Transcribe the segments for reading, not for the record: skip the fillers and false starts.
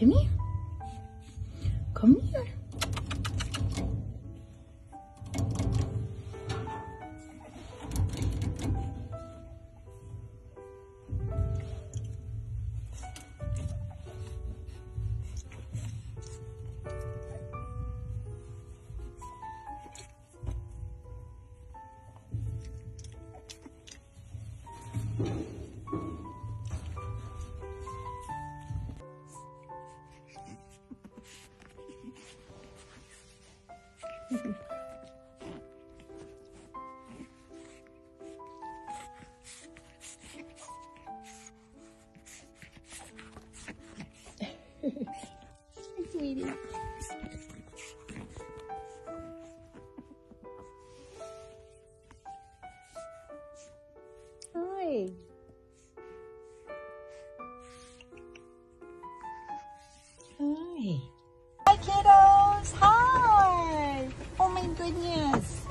Come here. Come here. Sweetie. Hi. Hi. Hi, kiddos. Hi. Oh my goodness.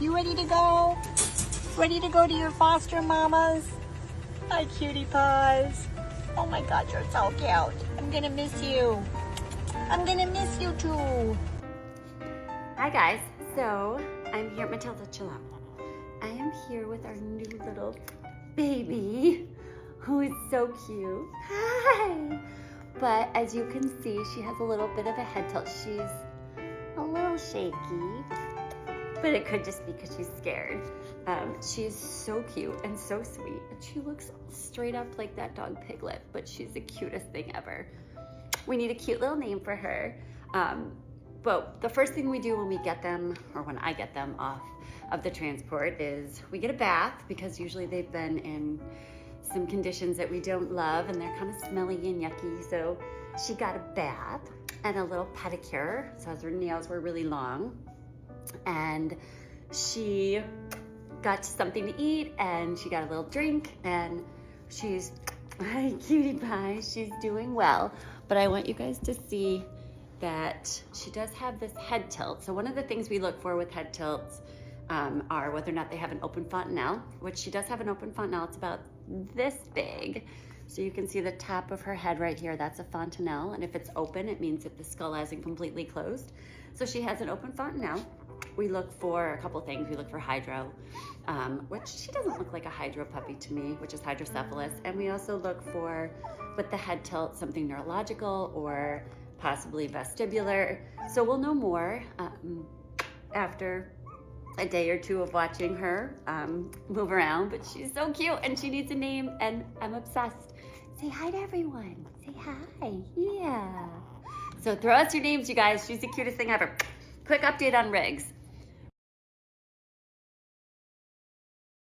You ready to go? Ready to go to your foster mamas? Hi, cutie pies. Oh my God, you're so cute. I'm gonna miss you. I'm gonna miss you too. Hi guys, so I'm here, Matilda, chill out. I am here with our new little baby, who is so cute. Hi! But as you can see, she has a little bit of a head tilt. She's a little shaky, but it could just be because she's scared. She's so cute and so sweet, and she looks straight up like that dog Piglet, but she's the cutest thing ever. We need a cute little name for her. But the first thing we do when we get them, or when I get them off of the transport, is we get a bath, because usually they've been in some conditions that we don't love and they're kind of smelly and yucky. So she got a bath and a little pedicure, so as her nails were really long. And she got something to eat and she got a little drink, and she's, hi cutie pie, she's doing well. But I want you guys to see that she does have this head tilt. So one of the things we look for with head tilts are whether or not they have an open fontanelle, which she does have an open fontanelle. It's about this big. So you can see the top of her head right here, that's a fontanelle. And if it's open, it means that the skull hasn't completely closed. So she has an open fontanelle. We look for a couple things. We look for hydro, which she doesn't look like a hydro puppy to me, which is hydrocephalus. And we also look for, with the head tilt, something neurological or possibly vestibular. So we'll know more after a day or two of watching her move around, but she's so cute and she needs a name and I'm obsessed. Say hi to everyone. Say hi. Yeah. So throw us your names, you guys. She's the cutest thing ever. Quick update on Riggs.